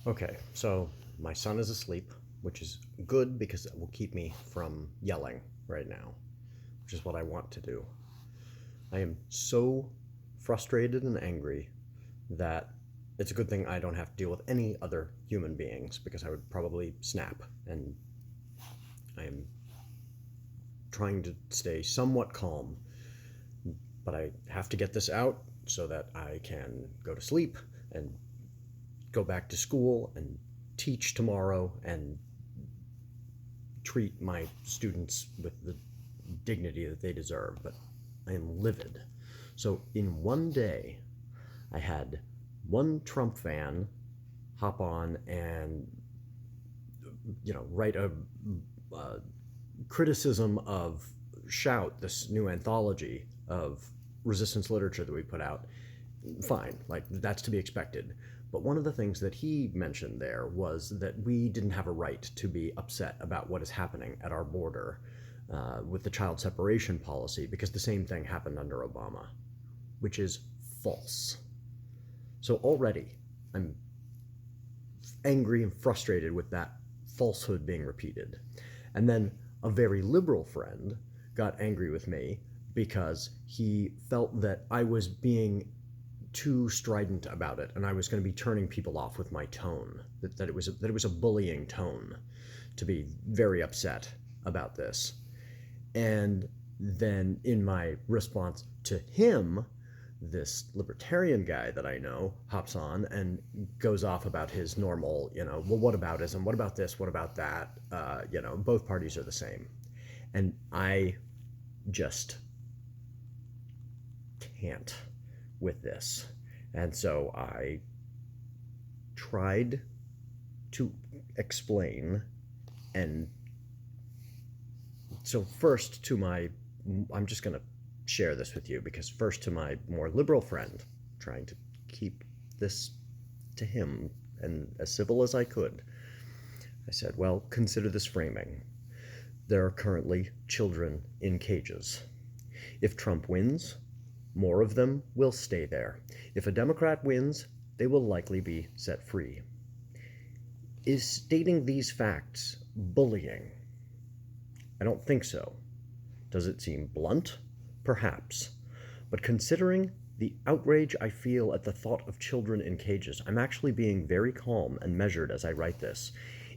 Okay, so my son is asleep, which is good because it will keep me from yelling right now, which is what I want to do. I am so frustrated and angry that it's a good thing I don't have to deal with any other human beings because I would probably snap. And I am trying to stay somewhat calm, but I have to get this out so that I can go to sleep and go back to school and teach tomorrow and treat my students with the dignity that they deserve. But I am livid. So in one day, I had one Trump fan hop on and write a criticism of Shout, this new anthology of resistance literature that we put out. Fine, like that's to be expected. But one of the things that he mentioned there was that we didn't have a right to be upset about what is happening at our border with the child separation policy because the same thing happened under Obama, which is false. So already I'm angry and frustrated with that falsehood being repeated. And then a very liberal friend got angry with me because he felt that I was being too strident about it and I was going to be turning people off with my tone, that it was a bullying tone to be very upset about this. And then in my response to him, this libertarian guy that I know hops on and goes off about his normal, well, what aboutism? What about this? What about that? Both parties are the same. And I just can't with this. And so I tried to explain. And so first to I'm just going to share this with you because first to my more liberal friend, trying to keep this to him and as civil as I could, I said, well, consider this framing. There are currently children in cages. If Trump wins, more of them will stay there. If a Democrat wins, they will likely be set free. Is stating these facts bullying? I don't think so. Does it seem blunt? Perhaps. But considering the outrage I feel at the thought of children in cages, I'm actually being very calm and measured as I write this.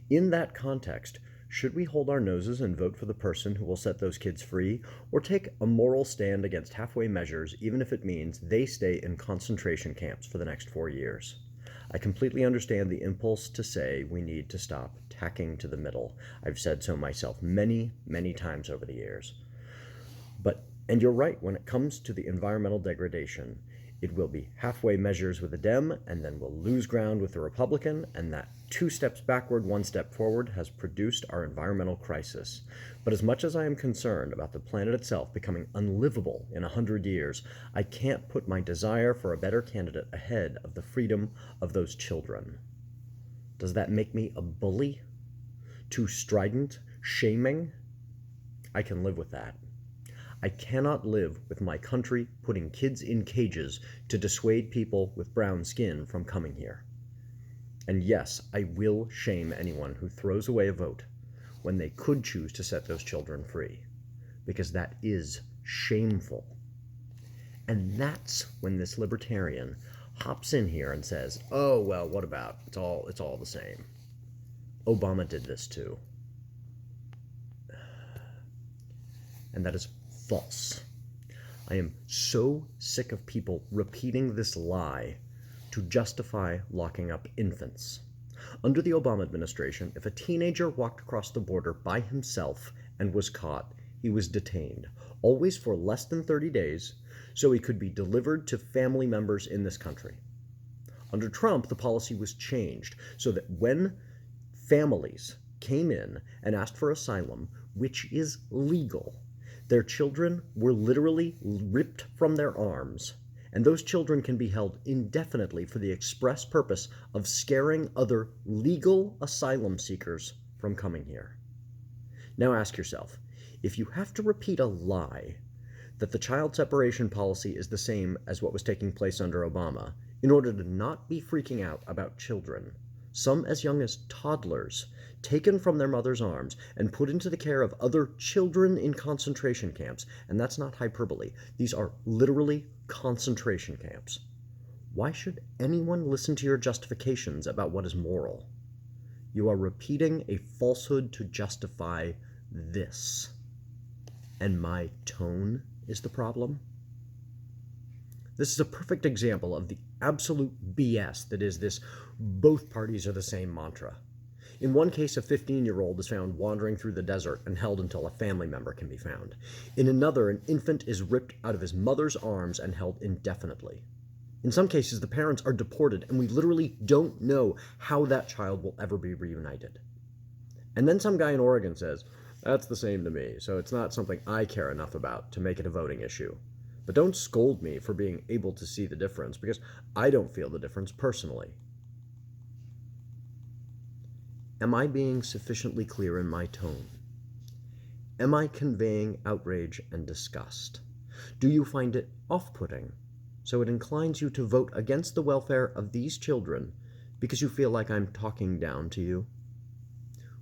In that context, should we hold our noses and vote for the person who will set those kids free, or take a moral stand against halfway measures, even if it means they stay in concentration camps for the next 4 years? I completely understand the impulse to say we need to stop tacking to the middle. I've said so myself many, many times over the years. And you're right, when it comes to the environmental degradation, it will be halfway measures with a Dem, and then we'll lose ground with a Republican, and that 2 steps backward, 1 step forward has produced our environmental crisis. But as much as I am concerned about the planet itself becoming unlivable in 100 years, I can't put my desire for a better candidate ahead of the freedom of those children. Does that make me a bully? Too strident? Shaming? I can live with that. I cannot live with my country putting kids in cages to dissuade people with brown skin from coming here. And yes, I will shame anyone who throws away a vote when they could choose to set those children free, because that is shameful. And that's when this libertarian hops in here and says, oh, well, what about? It's all the same. Obama did this too. And that is false. I am so sick of people repeating this lie to justify locking up infants. Under the Obama administration, if a teenager walked across the border by himself and was caught, he was detained, always for less than 30 days, so he could be delivered to family members in this country. Under Trump, the policy was changed so that when families came in and asked for asylum, which is legal, their children were literally ripped from their arms, and those children can be held indefinitely for the express purpose of scaring other legal asylum seekers from coming here. Now ask yourself, if you have to repeat a lie that the child separation policy is the same as what was taking place under Obama in order to not be freaking out about children, some as young as toddlers, taken from their mother's arms and put into the care of other children in concentration camps. And that's not hyperbole. These are literally concentration camps. Why should anyone listen to your justifications about what is moral? You are repeating a falsehood to justify this. And my tone is the problem? This is a perfect example of the absolute BS that is this both parties are the same mantra. In one case, a 15-year-old is found wandering through the desert and held until a family member can be found. In another, an infant is ripped out of his mother's arms and held indefinitely. In some cases, the parents are deported, and we literally don't know how that child will ever be reunited. And then some guy in Oregon says, that's the same to me, so it's not something I care enough about to make it a voting issue. But don't scold me for being able to see the difference, because I don't feel the difference personally. Am I being sufficiently clear in my tone? Am I conveying outrage and disgust? Do you find it off-putting, so it inclines you to vote against the welfare of these children because you feel like I'm talking down to you?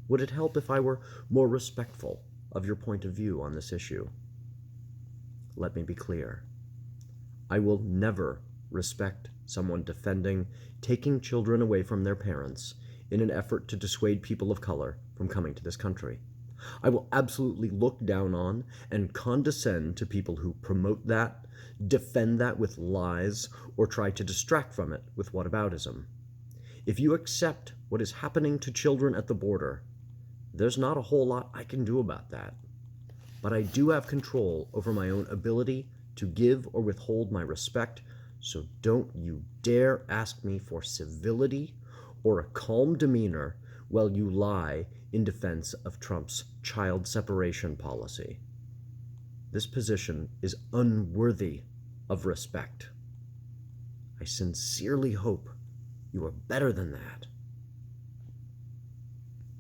Would it help if I were more respectful of your point of view on this issue? Let me be clear. I will never respect someone defending taking children away from their parents in an effort to dissuade people of color from coming to this country. I will absolutely look down on and condescend to people who promote that, defend that with lies, or try to distract from it with whataboutism. If you accept what is happening to children at the border, there's not a whole lot I can do about that. But I do have control over my own ability to give or withhold my respect, so don't you dare ask me for civility or a calm demeanor while you lie in defense of Trump's child separation policy. This position is unworthy of respect. I sincerely hope you are better than that.